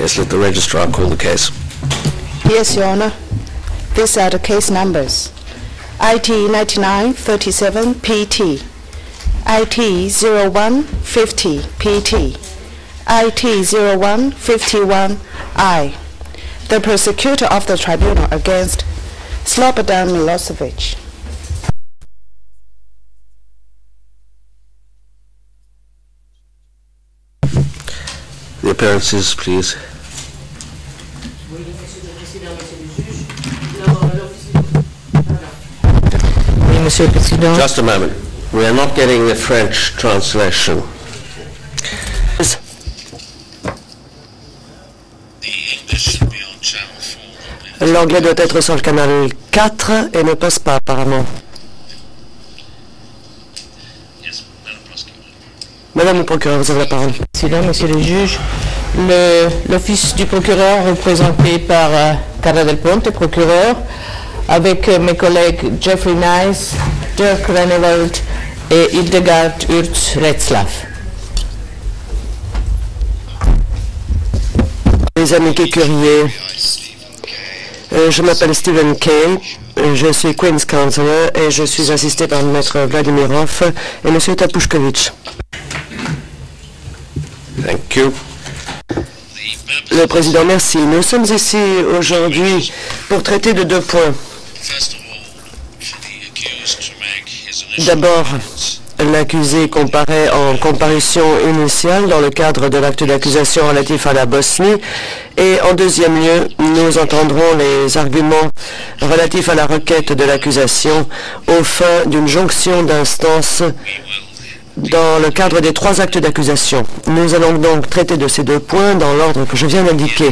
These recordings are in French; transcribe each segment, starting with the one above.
Yes, let the registrar call the case. Yes, Your Honor. These are the case numbers. IT 9937 PT, IT 0150 PT, IT 0151I. The prosecutor of the tribunal against Slobodan Milosevic. The appearances, please. Monsieur le Président. Just a moment. We are not getting the French translation. L'anglais doit être sur le canal 4 et ne passe pas apparemment. Madame le procureur, vous avez la parole. Président, Monsieur le juge, l'office du procureur représenté par Carla Del Ponte, procureur, avec mes collègues Jeffrey Nice, Dirk Renewald et Hildegard Urz-Retzlaff. Les amis curieux, je m'appelle Stephen Kane, je suis Queen's Counselor et je suis assisté par Maître Vladimirov et Monsieur Tapushkovitch. Thank you. Le Président, merci. Nous sommes ici aujourd'hui pour traiter de deux points. D'abord, l'accusé comparaît en comparution initiale dans le cadre de l'acte d'accusation relatif à la Bosnie. Et en deuxième lieu, nous entendrons les arguments relatifs à la requête de l'accusation aux fins d'une jonction d'instances dans le cadre des trois actes d'accusation. Nous allons donc traiter de ces deux points dans l'ordre que je viens d'indiquer.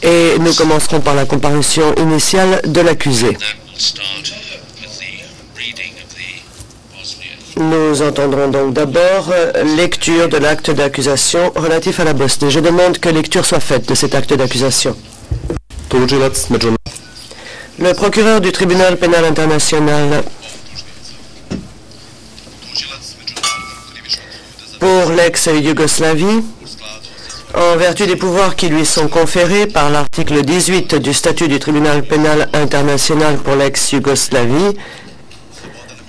Et nous commencerons par la comparution initiale de l'accusé. Nous entendrons donc d'abord lecture de l'acte d'accusation relatif à la Bosnie. Je demande que lecture soit faite de cet acte d'accusation. Le procureur du tribunal pénal international pour l'ex-Yougoslavie, en vertu des pouvoirs qui lui sont conférés par l'article 18 du statut du tribunal pénal international pour l'ex-Yougoslavie,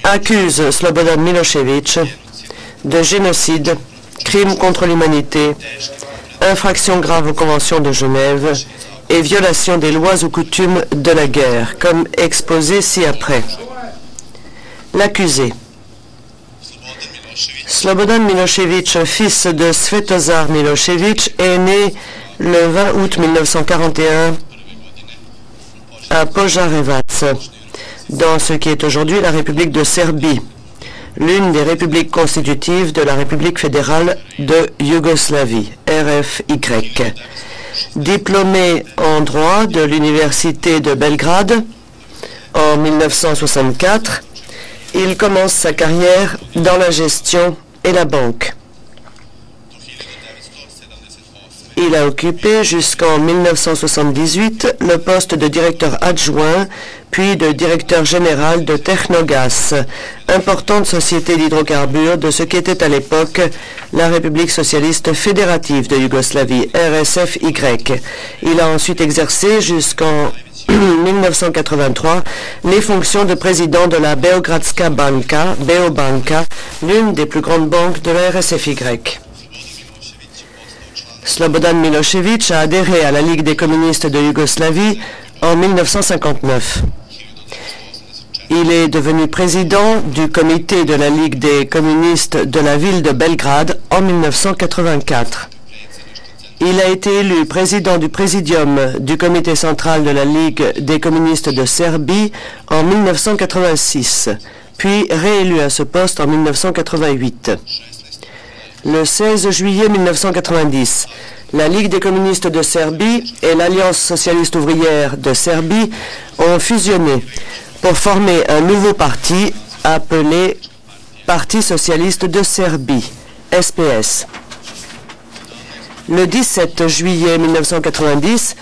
accuse Slobodan Milosevic de génocide, crime contre l'humanité, infraction grave aux conventions de Genève et violation des lois ou coutumes de la guerre, comme exposé ci-après. L'accusé. Slobodan Milosevic, fils de Svetozar Milosevic, est né le 20 août 1941 à Požarevac, dans ce qui est aujourd'hui la République de Serbie, l'une des républiques constitutives de la République fédérale de Yougoslavie, RFY. Diplômé en droit de l'Université de Belgrade en 1964, il commence sa carrière dans la gestion et la banque. Il a occupé jusqu'en 1978 le poste de directeur adjoint, puis de directeur général de Technogas, importante société d'hydrocarbures de ce qu'était à l'époque la République socialiste fédérative de Yougoslavie, RSFY. Il a ensuite exercé jusqu'en 1983 les fonctions de président de la Beogradska Banka, Beobanka, l'une des plus grandes banques de la RSFY. Slobodan Milosevic a adhéré à la Ligue des communistes de Yougoslavie en 1959. Il est devenu président du comité de la Ligue des communistes de la ville de Belgrade en 1984. Il a été élu président du présidium du comité central de la Ligue des communistes de Serbie en 1986, puis réélu à ce poste en 1988. Le 16 juillet 1990, la Ligue des communistes de Serbie et l'Alliance socialiste ouvrière de Serbie ont fusionné pour former un nouveau parti appelé Parti socialiste de Serbie, SPS. Le 17 juillet 1990,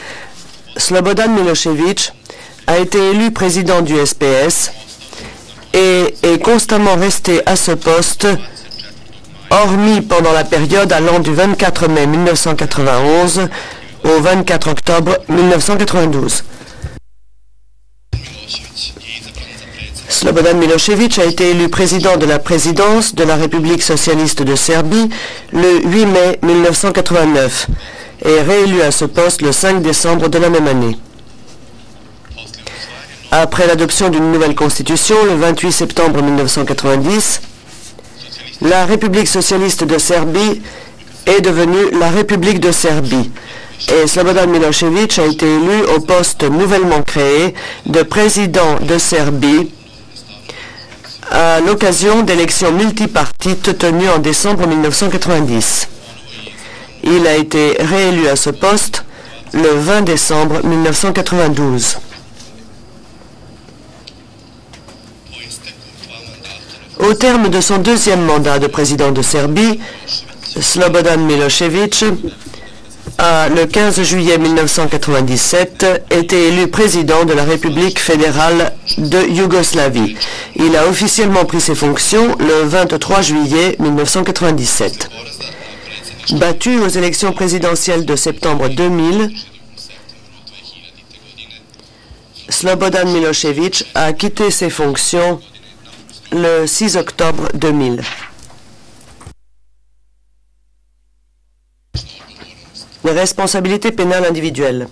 Slobodan Milosevic a été élu président du SPS et est constamment resté à ce poste, hormis pendant la période allant du 24 mai 1991 au 24 octobre 1992. Slobodan Milošević a été élu président de la présidence de la République socialiste de Serbie le 8 mai 1989 et réélu à ce poste le 5 décembre de la même année. Après l'adoption d'une nouvelle constitution le 28 septembre 1990, la République socialiste de Serbie est devenue la République de Serbie et Slobodan Milošević a été élu au poste nouvellement créé de président de Serbie à l'occasion d'élections multipartites tenues en décembre 1990. Il a été réélu à ce poste le 20 décembre 1992. Au terme de son deuxième mandat de président de Serbie, Slobodan Milošević a, le 15 juillet 1997, été élu président de la République fédérale de Yougoslavie. Il a officiellement pris ses fonctions le 23 juillet 1997. Battu aux élections présidentielles de septembre 2000, Slobodan Milošević a quitté ses fonctions le 6 octobre 2000. Responsabilité pénale individuelle.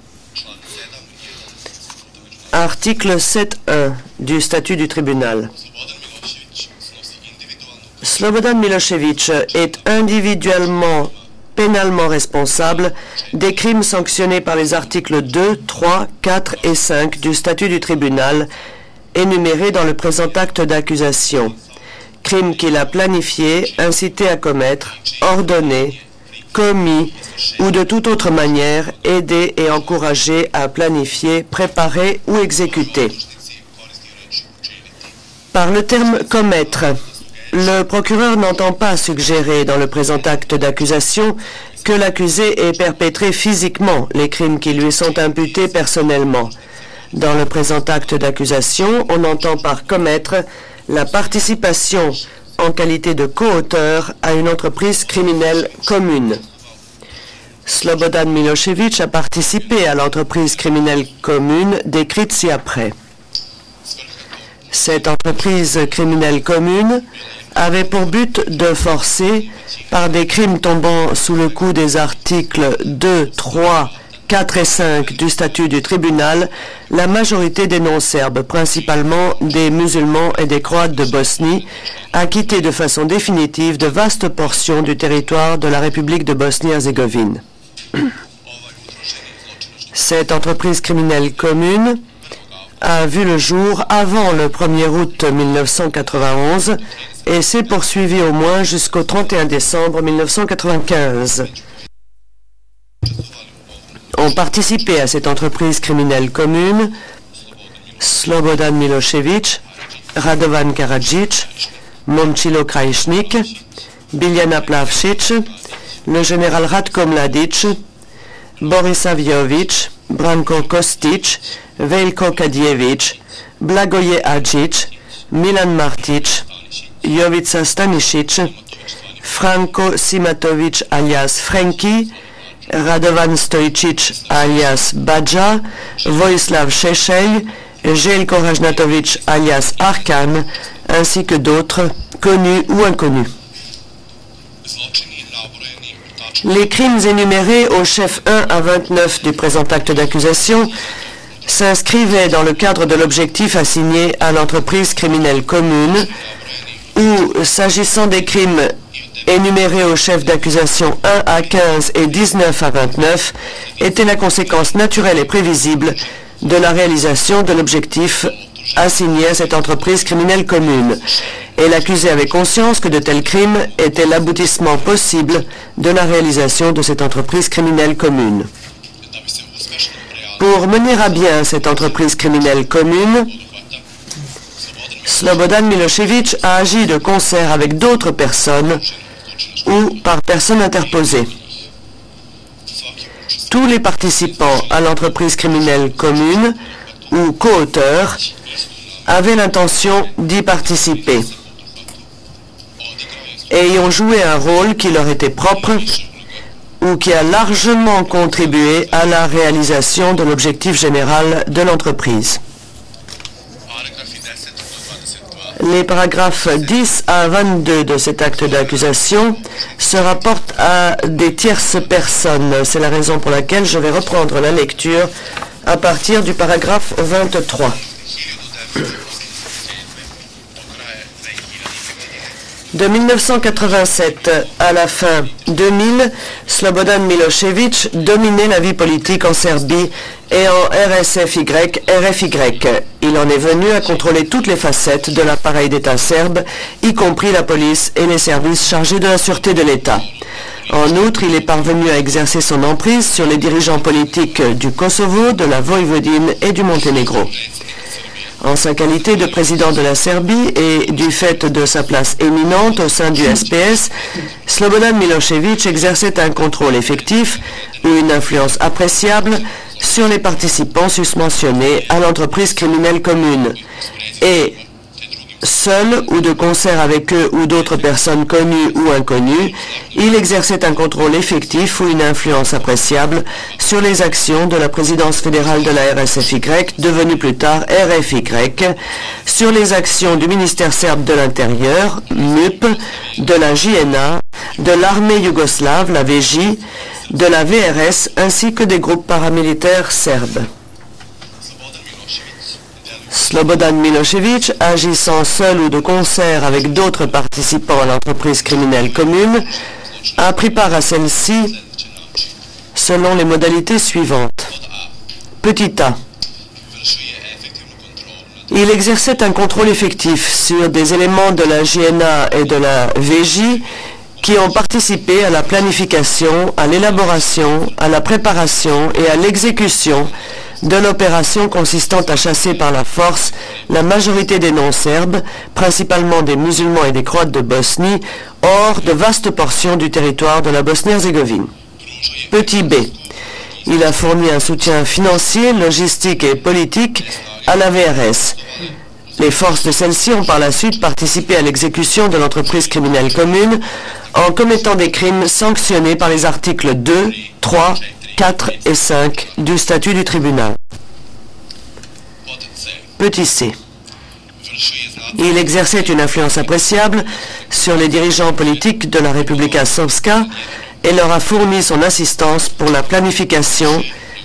Article 7.1 du statut du tribunal. Slobodan Milošević est individuellement pénalement responsable des crimes sanctionnés par les articles 2, 3, 4 et 5 du statut du tribunal énumérés dans le présent acte d'accusation. Crimes qu'il a planifiés, incité à commettre, ordonné, commis ou de toute autre manière aidé et encouragé à planifier, préparer ou exécuter. Par le terme « commettre », le procureur n'entend pas suggérer dans le présent acte d'accusation que l'accusé ait perpétré physiquement les crimes qui lui sont imputés personnellement. Dans le présent acte d'accusation, on entend par commettre la participation en qualité de coauteur à une entreprise criminelle commune. Slobodan Milošević a participé à l'entreprise criminelle commune décrite ci-après. Cette entreprise criminelle commune avait pour but de forcer, par des crimes tombant sous le coup des articles 2, 3, 4 et 5 du statut du tribunal, la majorité des non-serbes, principalement des musulmans et des croates de Bosnie, à quitter de façon définitive de vastes portions du territoire de la République de Bosnie-Herzégovine. Cette entreprise criminelle commune a vu le jour avant le 1er août 1991 et s'est poursuivie au moins jusqu'au 31 décembre 1995. Ont participé à cette entreprise criminelle commune Slobodan Milošević, Radovan Karadžić, Momčilo Krajišnik, Biljana Plavšić, le général Ratko Mladić, Boris Avjović, Branko Kostić, Veljko Kadijević, Blagoje Adžić, Milan Martić, Jovica Stanišić, Franko Simatović alias Frenki, Radovan Stojčić alias Badja, Vojislav Šešelj, Željko Rajnatović alias Arkan, ainsi que d'autres, connus ou inconnus. Les crimes énumérés au chef 1 à 29 du présent acte d'accusation s'inscrivaient dans le cadre de l'objectif assigné à l'entreprise criminelle commune où, s'agissant des crimes énumérés au chef d'accusation 1 à 15 et 19 à 29, était la conséquence naturelle et prévisible de la réalisation de l'objectif assigné à cette entreprise criminelle commune. Et l'accusé avait conscience que de tels crimes étaient l'aboutissement possible de la réalisation de cette entreprise criminelle commune. Pour mener à bien cette entreprise criminelle commune, Slobodan Milošević a agi de concert avec d'autres personnes ou par personne interposée. Tous les participants à l'entreprise criminelle commune ou co-auteurs avaient l'intention d'y participer et y ont joué un rôle qui leur était propre ou qui a largement contribué à la réalisation de l'objectif général de l'entreprise. Les paragraphes 10 à 22 de cet acte d'accusation se rapportent à des tierces personnes. C'est la raison pour laquelle je vais reprendre la lecture à partir du paragraphe 23. De 1987 à la fin 2000, Slobodan Milošević dominait la vie politique en Serbie et en RSFY. Il en est venu à contrôler toutes les facettes de l'appareil d'État serbe, y compris la police et les services chargés de la sûreté de l'État. En outre, il est parvenu à exercer son emprise sur les dirigeants politiques du Kosovo, de la Voïvodine et du Monténégro. En sa qualité de président de la Serbie et du fait de sa place éminente au sein du SPS, Slobodan Milošević exerçait un contrôle effectif ou une influence appréciable sur les participants susmentionnés à l'entreprise criminelle commune et, seul ou de concert avec eux ou d'autres personnes connues ou inconnues, il exerçait un contrôle effectif ou une influence appréciable sur les actions de la présidence fédérale de la RSFY, devenue plus tard RFY, sur les actions du ministère serbe de l'Intérieur, MUP, de la JNA, de l'armée yougoslave, la VJ, de la VRS, ainsi que des groupes paramilitaires serbes. Slobodan Milošević, agissant seul ou de concert avec d'autres participants à l'entreprise criminelle commune, a pris part à celle-ci selon les modalités suivantes. Petit a. Il exerçait un contrôle effectif sur des éléments de la JNA et de la VJ qui ont participé à la planification, à l'élaboration, à la préparation et à l'exécution de l'opération consistant à chasser par la force la majorité des non-serbes, principalement des musulmans et des croates de Bosnie, hors de vastes portions du territoire de la Bosnie-Herzégovine. Petit b. Il a fourni un soutien financier, logistique et politique à la VRS. Les forces de celle-ci ont par la suite participé à l'exécution de l'entreprise criminelle commune en commettant des crimes sanctionnés par les articles 2, 3, 4 et 5 du statut du tribunal. Petit c. Il exerçait une influence appréciable sur les dirigeants politiques de la Republika Srpska et leur a fourni son assistance pour la planification,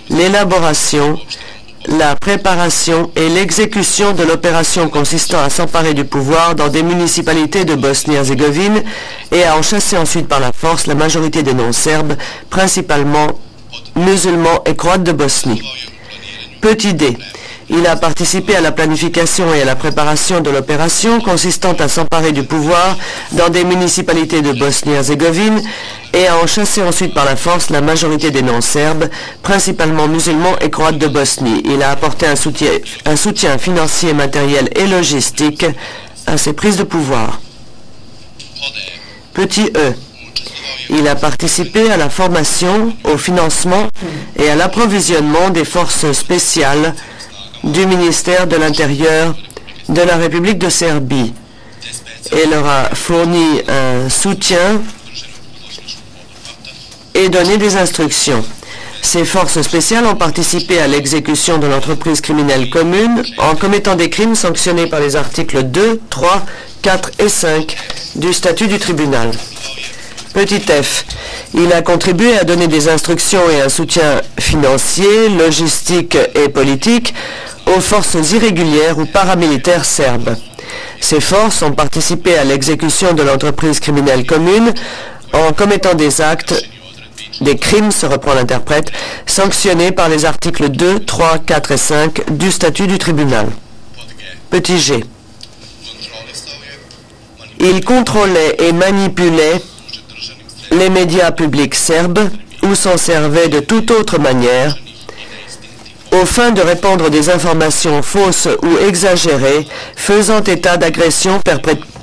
l'élaboration, la préparation et l'exécution de l'opération consistant à s'emparer du pouvoir dans des municipalités de Bosnie-Herzégovine et à en chasser ensuite par la force la majorité des non-serbes, principalement musulmans et croates de Bosnie. Petit d. Il a participé à la planification et à la préparation de l'opération consistant à s'emparer du pouvoir dans des municipalités de Bosnie-Herzégovine et à en chasser ensuite par la force la majorité des non-serbes, principalement musulmans et croates de Bosnie. Il a apporté un soutien financier, matériel et logistique à ces prises de pouvoir. Petit e. Il a participé à la formation, au financement et à l'approvisionnement des forces spéciales du ministère de l'Intérieur de la République de Serbie et leur a fourni un soutien et donné des instructions. Ces forces spéciales ont participé à l'exécution de l'entreprise criminelle commune en commettant des crimes sanctionnés par les articles 2, 3, 4 et 5 du statut du tribunal. Petit f. Il a contribué à donner des instructions et un soutien financier, logistique et politique aux forces irrégulières ou paramilitaires serbes. Ces forces ont participé à l'exécution de l'entreprise criminelle commune en commettant des actes, des crimes, se reprend l'interprète, sanctionnés par les articles 2, 3, 4 et 5 du statut du tribunal. Petit g. Il contrôlait et manipulait les médias publics serbes ou s'en servait de toute autre manière aux fins de répandre des informations fausses ou exagérées faisant état d'agressions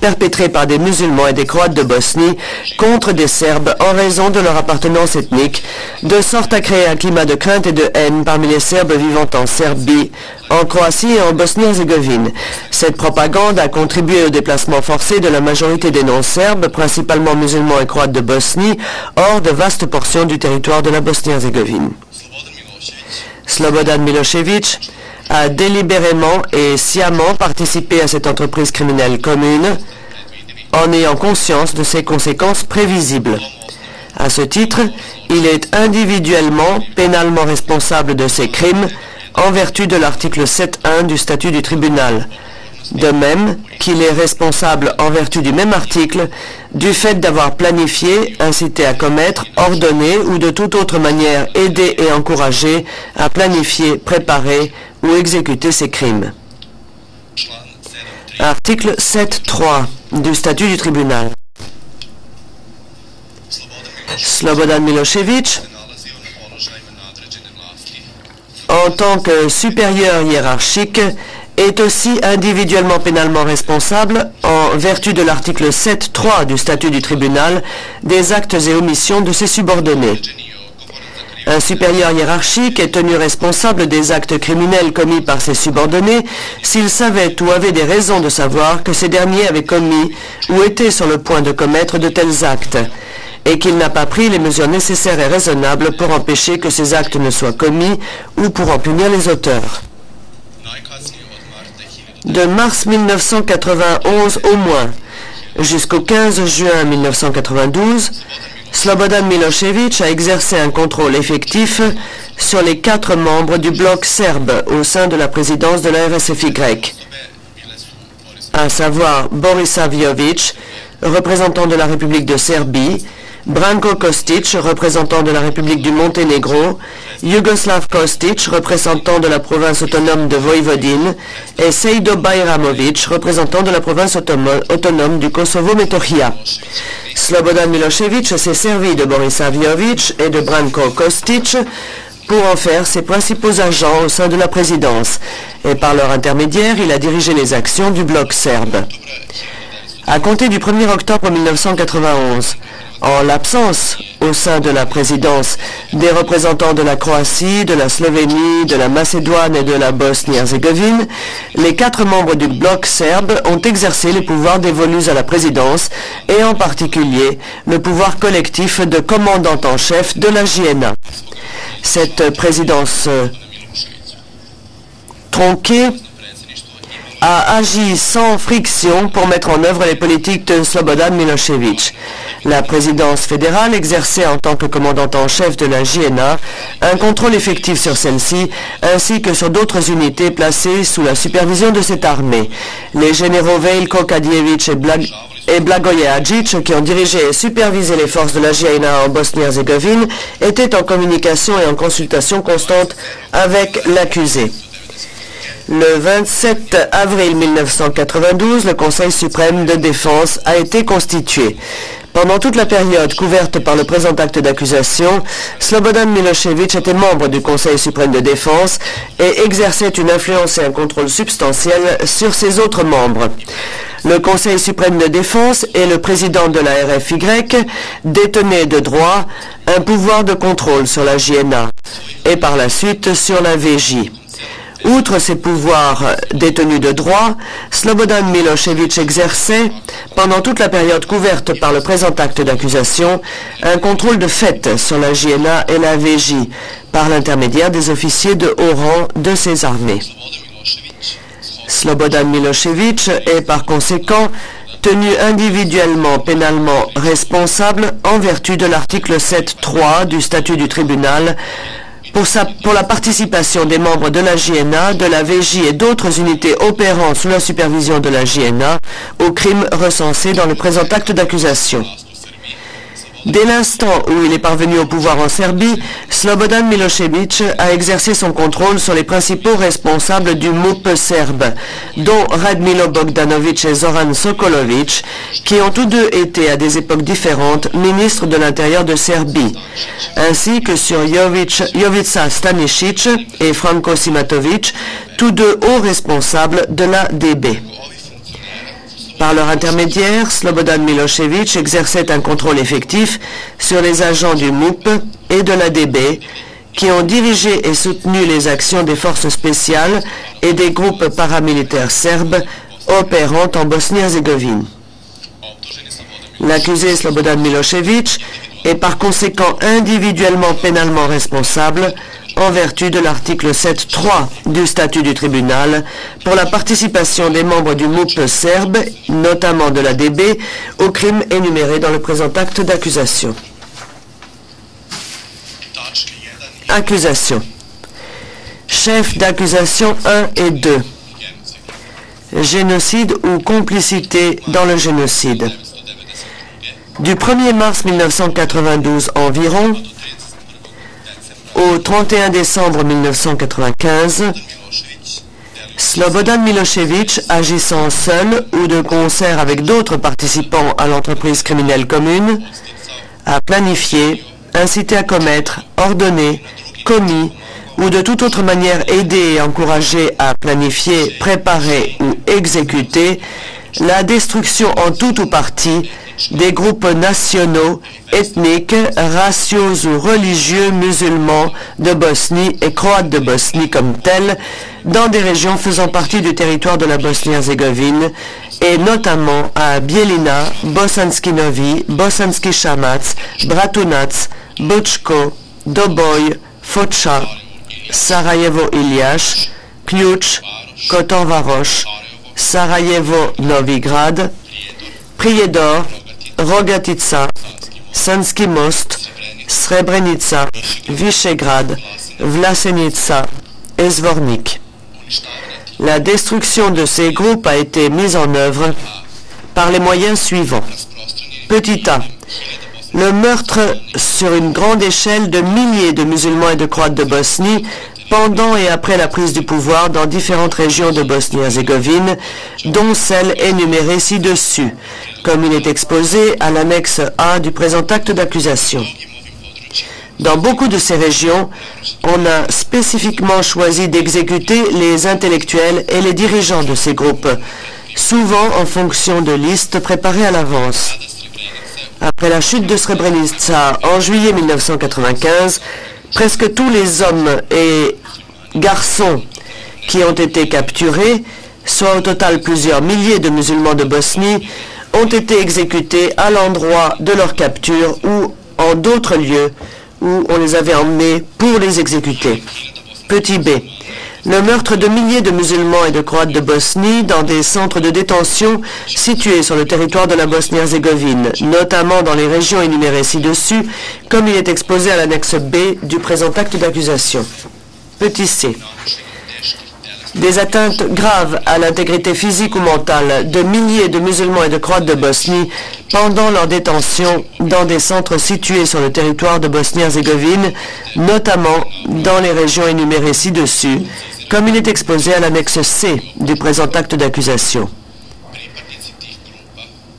perpétrés par des musulmans et des Croates de Bosnie contre des Serbes en raison de leur appartenance ethnique, de sorte à créer un climat de crainte et de haine parmi les Serbes vivant en Serbie, en Croatie et en Bosnie-Herzégovine. Cette propagande a contribué au déplacement forcé de la majorité des non-serbes, principalement musulmans et Croates de Bosnie, hors de vastes portions du territoire de la Bosnie-Herzégovine. Slobodan Milošević a délibérément et sciemment participé à cette entreprise criminelle commune en ayant conscience de ses conséquences prévisibles. À ce titre, il est individuellement, pénalement responsable de ses crimes en vertu de l'article 7.1 du statut du tribunal. De même qu'il est responsable en vertu du même article du fait d'avoir planifié, incité à commettre, ordonné ou de toute autre manière aidé et encouragé à planifier, préparer ou exécuter ces crimes. Article 7.3 du statut du tribunal. Slobodan Milošević, en tant que supérieur hiérarchique, est aussi individuellement pénalement responsable, en vertu de l'article 7.3 du statut du tribunal, des actes et omissions de ses subordonnés. Un supérieur hiérarchique est tenu responsable des actes criminels commis par ses subordonnés s'il savait ou avait des raisons de savoir que ces derniers avaient commis ou étaient sur le point de commettre de tels actes, et qu'il n'a pas pris les mesures nécessaires et raisonnables pour empêcher que ces actes ne soient commis ou pour en punir les auteurs. De mars 1991 au moins jusqu'au 15 juin 1992, Slobodan Milošević a exercé un contrôle effectif sur les 4 membres du bloc serbe au sein de la présidence de la RSFY, à savoir Borisa Vjović, représentant de la République de Serbie, Branko Kostic, représentant de la République du Monténégro, Jugoslav Kostic, représentant de la province autonome de Vojvodine, et Sejdo Bajramović, représentant de la province autonome du Kosovo-Metohija. Slobodan Milošević s'est servi de Borisa Vjović et de Branko Kostic pour en faire ses principaux agents au sein de la présidence, et par leur intermédiaire, il a dirigé les actions du bloc serbe. À compter du 1er octobre 1991, en l'absence, au sein de la présidence, des représentants de la Croatie, de la Slovénie, de la Macédoine et de la Bosnie-Herzégovine, les 4 membres du bloc serbe ont exercé les pouvoirs dévolus à la présidence et en particulier le pouvoir collectif de commandant en chef de la JNA. Cette présidence tronquée a agi sans friction pour mettre en œuvre les politiques de Slobodan Milošević. La présidence fédérale exerçait en tant que commandante en chef de la JNA un contrôle effectif sur celle-ci, ainsi que sur d'autres unités placées sous la supervision de cette armée. Les généraux Veljko Kadijević et Blagoje Hadžić, qui ont dirigé et supervisé les forces de la JNA en Bosnie-Herzégovine, étaient en communication et en consultation constante avec l'accusé. Le 27 avril 1992, le Conseil suprême de défense a été constitué. Pendant toute la période couverte par le présent acte d'accusation, Slobodan Milošević était membre du Conseil suprême de défense et exerçait une influence et un contrôle substantiel sur ses autres membres. Le Conseil suprême de défense et le président de la RFY détenaient de droit un pouvoir de contrôle sur la JNA et par la suite sur la VJ. Outre ces pouvoirs détenus de droit, Slobodan Milošević exerçait, pendant toute la période couverte par le présent acte d'accusation, un contrôle de fait sur la JNA et la VJ, par l'intermédiaire des officiers de haut rang de ces armées. Slobodan Milošević est par conséquent tenu individuellement pénalement responsable en vertu de l'article 7.3 du statut du tribunal pour la participation des membres de la JNA, de la VJ et d'autres unités opérant sous la supervision de la JNA aux crimes recensés dans le présent acte d'accusation. Dès l'instant où il est parvenu au pouvoir en Serbie, Slobodan Milošević a exercé son contrôle sur les principaux responsables du MUP serbe, dont Radmilo Bogdanović et Zoran Sokolović, qui ont tous deux été à des époques différentes ministres de l'Intérieur de Serbie, ainsi que sur Jovica Stanišić et Franko Simatović, tous deux hauts responsables de la DB. Par leur intermédiaire, Slobodan Milošević exerçait un contrôle effectif sur les agents du MUP et de l'ADB qui ont dirigé et soutenu les actions des forces spéciales et des groupes paramilitaires serbes opérant en Bosnie-Herzégovine. L'accusé Slobodan Milošević est par conséquent individuellement pénalement responsable en vertu de l'article 7.3 du statut du tribunal pour la participation des membres du MUP serbe, notamment de l'ADB, aux crimes énumérés dans le présent acte d'accusation. Accusation. Chef d'accusation 1 et 2. Génocide ou complicité dans le génocide. Du 1er mars 1992 environ au 31 décembre 1995, Slobodan Milošević, agissant seul ou de concert avec d'autres participants à l'entreprise criminelle commune, a planifié, incité à commettre, ordonné, commis ou de toute autre manière aidé et encouragé à planifier, préparer ou exécuter la destruction en tout ou partie des groupes nationaux, ethniques, raciaux ou religieux musulmans de Bosnie et croates de Bosnie comme tels, dans des régions faisant partie du territoire de la Bosnie-Herzégovine, et notamment à Bijeljina, Bosanski Novi, Bosanski Šamac, Bratunac, Bočko, Doboj, Foča, Sarajevo Iljaš, Ključ, Koton-Varoš, Sarajevo Novigrad, Prijedor, Rogatica, Sanski Most, Srebrenica, Visegrad, Vlasenica et Zvornik. La destruction de ces groupes a été mise en œuvre par les moyens suivants. Petit a. Le meurtre sur une grande échelle de milliers de musulmans et de croates de Bosnie pendant et après la prise du pouvoir dans différentes régions de Bosnie-Herzégovine, dont celle énumérée ci-dessus, comme il est exposé à l'annexe A du présent acte d'accusation. Dans beaucoup de ces régions, on a spécifiquement choisi d'exécuter les intellectuels et les dirigeants de ces groupes, souvent en fonction de listes préparées à l'avance. Après la chute de Srebrenica en juillet 1995, presque tous les hommes et garçons qui ont été capturés, soit au total plusieurs milliers de musulmans de Bosnie, ont été exécutés à l'endroit de leur capture ou en d'autres lieux où on les avait emmenés pour les exécuter. Petit b. Le meurtre de milliers de musulmans et de croates de Bosnie dans des centres de détention situés sur le territoire de la Bosnie-Herzégovine, notamment dans les régions énumérées ci-dessus, comme il est exposé à l'annexe B du présent acte d'accusation. Petit c. Des atteintes graves à l'intégrité physique ou mentale de milliers de musulmans et de croates de Bosnie pendant leur détention dans des centres situés sur le territoire de Bosnie-Herzégovine, notamment dans les régions énumérées ci-dessus, comme il est exposé à l'annexe C du présent acte d'accusation.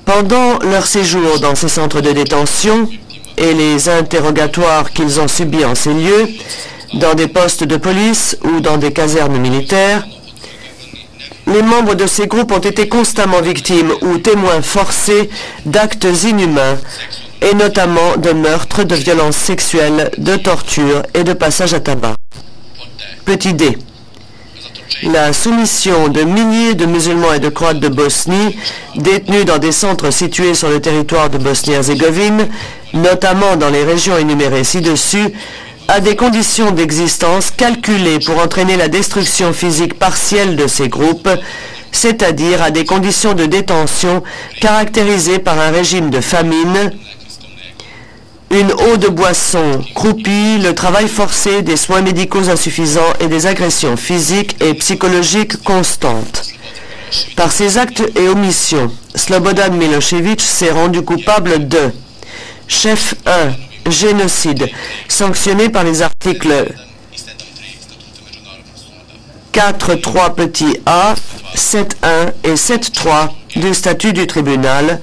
Pendant leur séjour dans ces centres de détention et les interrogatoires qu'ils ont subis en ces lieux, dans des postes de police ou dans des casernes militaires, les membres de ces groupes ont été constamment victimes ou témoins forcés d'actes inhumains et notamment de meurtres, de violences sexuelles, de tortures et de passage à tabac. Petit d. La soumission de milliers de musulmans et de croates de Bosnie, détenus dans des centres situés sur le territoire de Bosnie-Herzégovine, notamment dans les régions énumérées ci-dessus, à des conditions d'existence calculées pour entraîner la destruction physique partielle de ces groupes, c'est-à-dire à des conditions de détention caractérisées par un régime de famine, une eau de boisson croupie, le travail forcé, des soins médicaux insuffisants et des agressions physiques et psychologiques constantes. Par ces actes et omissions, Slobodan Milošević s'est rendu coupable de chef 1, génocide, sanctionné par les articles 4.3 petit a, 7.1 et 7.3 du statut du tribunal,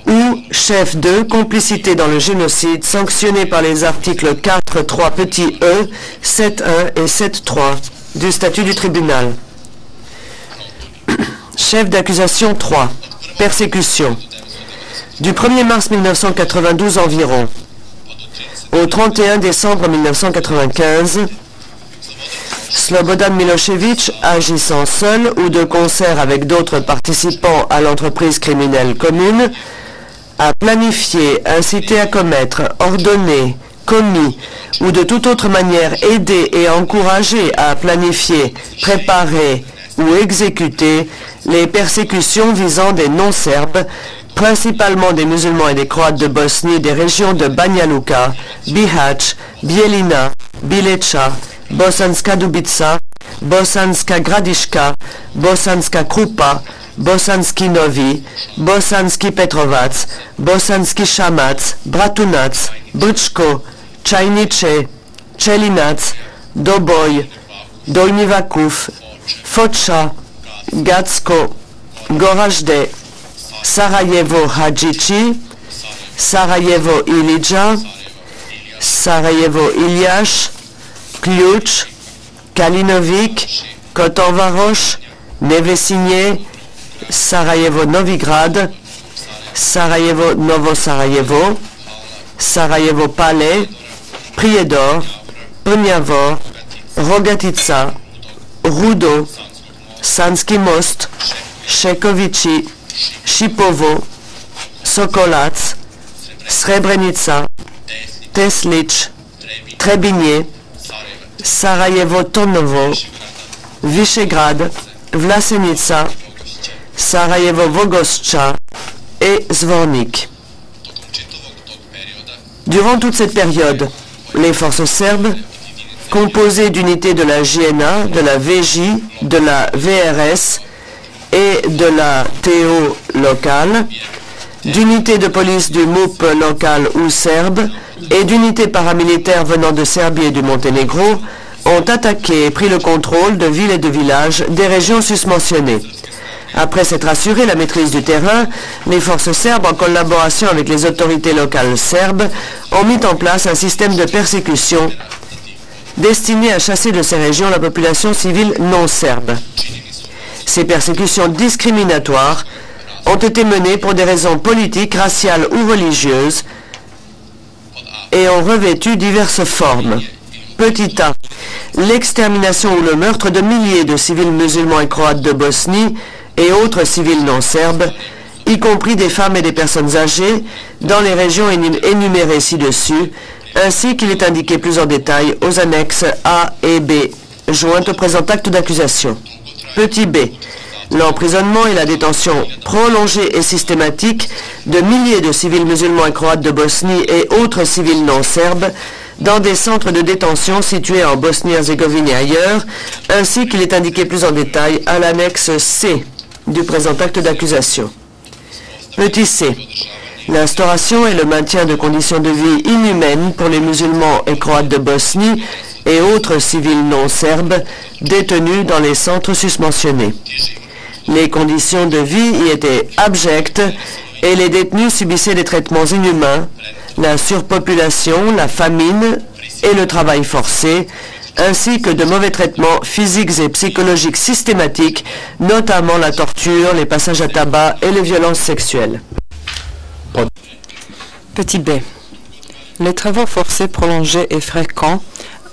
ou chef 2, complicité dans le génocide, sanctionné par les articles 4.3 petit e, 7.1 et 7.3 du statut du tribunal. Chef d'accusation 3. persécutions. Du 1er mars 1992 environ au 31 décembre 1995, Slobodan Milošević, agissant seul ou de concert avec d'autres participants à l'entreprise criminelle commune, a planifié, incité à commettre, ordonné, commis ou de toute autre manière aidé et encouragé à planifier, préparer ou exécuter les persécutions visant des non-serbes, principalement des musulmans et des croates de Bosnie, des régions de Banja Luka, Bihać, Bijeljina, Bileća, Bosanska Dubica, Bosanska Gradiška, Bosanska Krupa, Bosanski Novi, Bosanski Petrovac, Bosanski Šamac, Bratunac, Brčko, Čajniče, Čelinac, Doboj, Donji Vakuf, Foča, Gacko, Goražde, Sarajevo Hadžići, Sarajevo Ilidža, Sarajevo Iljaš, Ključ, Kalinovik, Kotovaroš, Nevesinje, Sarajevo Novigrad, Sarajevo Novo Sarajevo, Sarajevo Palais, Prijedor, Prnjavor, Rogatica, Rudo, Sanski Most, Šekovići, Šipovo, Sokolac, Srebrenica, Teslić, Trebinje, Sarajevo Tornovo, Visegrad, Vlasenica, Sarajevo Vogošća et Zvornik. Durant toute cette période, les forces serbes, composées d'unités de la JNA, de la VJ, de la VRS et de la TO locale, d'unités de police du MUP local ou serbe et d'unités paramilitaires venant de Serbie et du Monténégro, ont attaqué et pris le contrôle de villes et de villages des régions susmentionnées. Après s'être assuré la maîtrise du terrain, les forces serbes, en collaboration avec les autorités locales serbes, ont mis en place un système de persécution destiné à chasser de ces régions la population civile non serbe. Ces persécutions discriminatoires ont été menées pour des raisons politiques, raciales ou religieuses et ont revêtu diverses formes. Petit a, l'extermination ou le meurtre de milliers de civils musulmans et croates de Bosnie et autres civils non serbes, y compris des femmes et des personnes âgées, dans les régions énumérées ci-dessus, ainsi qu'il est indiqué plus en détail aux annexes A et B, jointes au présent acte d'accusation. Petit b, l'emprisonnement et la détention prolongée et systématique de milliers de civils musulmans et croates de Bosnie et autres civils non serbes dans des centres de détention situés en Bosnie-Herzégovine et ailleurs, ainsi qu'il est indiqué plus en détail à l'annexe C du présent acte d'accusation. Petit c, l'instauration et le maintien de conditions de vie inhumaines pour les musulmans et croates de Bosnie et autres civils non serbes détenus dans les centres susmentionnés. Les conditions de vie y étaient abjectes et les détenus subissaient des traitements inhumains, la surpopulation, la famine et le travail forcé, ainsi que de mauvais traitements physiques et psychologiques systématiques, notamment la torture, les passages à tabac et les violences sexuelles. Petit b. Les travaux forcés prolongés et fréquents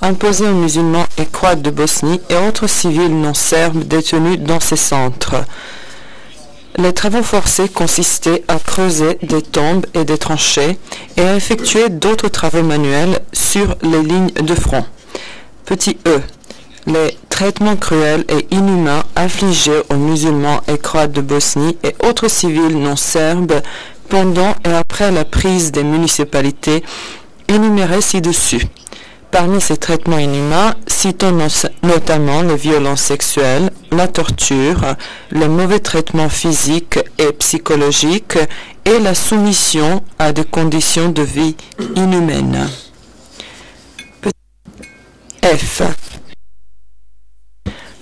imposés aux musulmans et croates de Bosnie et autres civils non serbes détenus dans ces centres. Les travaux forcés consistaient à creuser des tombes et des tranchées et à effectuer d'autres travaux manuels sur les lignes de front. Petit e. Les traitements cruels et inhumains infligés aux musulmans et croates de Bosnie et autres civils non serbes pendant et après la prise des municipalités énumérées ci-dessus. Parmi ces traitements inhumains, citons notamment les violences sexuelles, la torture, le mauvais traitement physique et psychologique et la soumission à des conditions de vie inhumaines. F.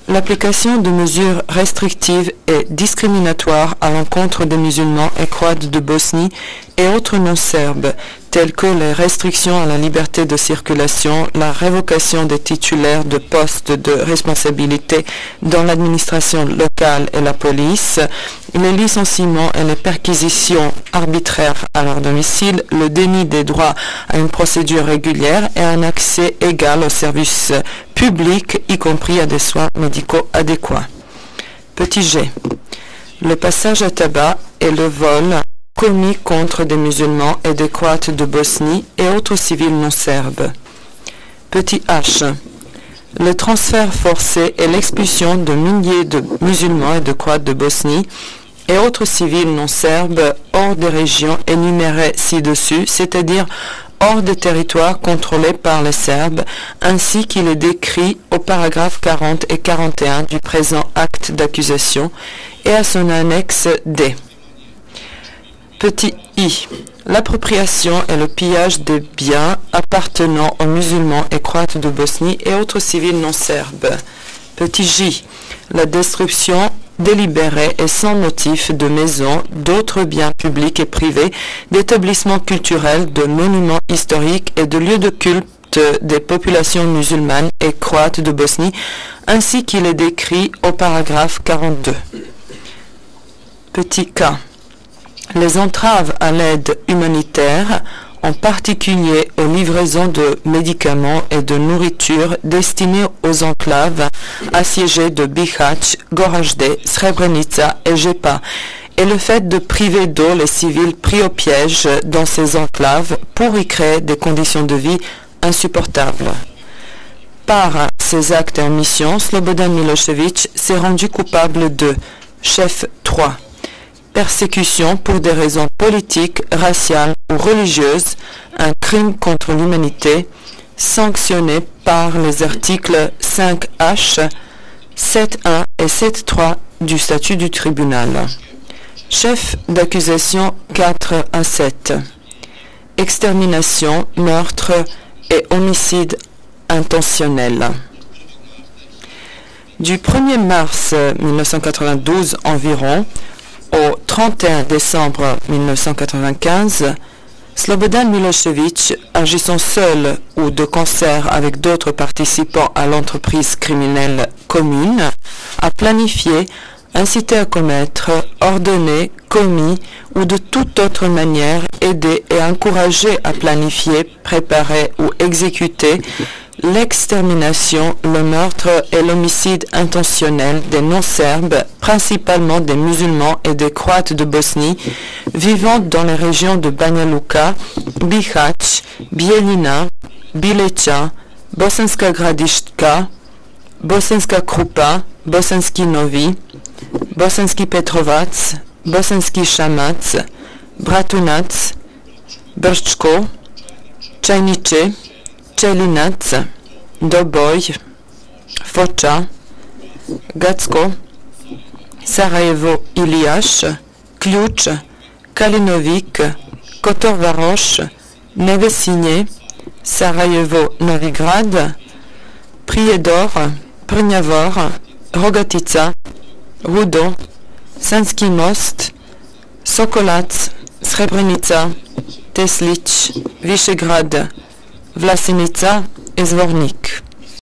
L'application de mesures restrictives et discriminatoires à l'encontre des musulmans et croates de Bosnie et autres non-serbes, tels que les restrictions à la liberté de circulation, la révocation des titulaires de postes de responsabilité dans l'administration locale et la police, les licenciements et les perquisitions arbitraires à leur domicile, le déni des droits à une procédure régulière et un accès égal aux services publics, y compris à des soins médicaux adéquats. Petit g. Le passage à tabac et le vol commis contre des musulmans et des Croates de Bosnie et autres civils non serbes. Petit h. Le transfert forcé et l'expulsion de milliers de musulmans et de Croates de Bosnie et autres civils non serbes hors des régions énumérées ci-dessus, c'est-à-dire hors des territoires contrôlés par les Serbes, ainsi qu'il est décrit au paragraphe 40 et 41 du présent acte d'accusation et à son annexe D. Petit i. L'appropriation et le pillage des biens appartenant aux musulmans et Croates de Bosnie et autres civils non serbes. Petit j. La destruction délibérée et sans motif de maisons, d'autres biens publics et privés, d'établissements culturels, de monuments historiques et de lieux de culte des populations musulmanes et Croates de Bosnie, ainsi qu'il est décrit au paragraphe 42. Petit k. Les entraves à l'aide humanitaire, en particulier aux livraisons de médicaments et de nourriture destinées aux enclaves assiégées de Bihać, Goražde, Srebrenica et Žepa, et le fait de priver d'eau les civils pris au piège dans ces enclaves pour y créer des conditions de vie insupportables. Par ces actes et omissions, Slobodan Milošević s'est rendu coupable de chef 3. Persécution pour des raisons politiques, raciales ou religieuses, un crime contre l'humanité, sanctionné par les articles 5H, 7.1 et 7.3 du statut du tribunal. Chef d'accusation 4 à 7. Extermination, meurtre et homicide intentionnel. Du 1er mars 1992 environ au 31 décembre 1995, Slobodan Milošević, agissant seul ou de concert avec d'autres participants à l'entreprise criminelle commune, a planifié, incité à commettre, ordonné, commis ou de toute autre manière aidé et encouragé à planifier, préparer ou exécuter l'extermination, le meurtre et l'homicide intentionnel des non-serbes, principalement des musulmans et des Croates de Bosnie, vivant dans les régions de Banja Luka, Bihać, Bijeljina, Bileća, Bosanska Gradiška, Bosanska Krupa, Bosanski Novi, Bosanski Petrovac, Bosanski Šamac, Bratunac, Brčko, Čajniče, Čelinac, Doboj, Foča, Gacko, Sarajevo Ilijaš, Ključ, Kalinovik, Kotor Varoš, Nevesinje, Sarajevo Novigrad, Prijedor, Prnjavor, Rogatica, Rudo, Sanski Most, Sokolac, Srebrenica, Teslić, Višegrad, Vlasenica et Zvornik.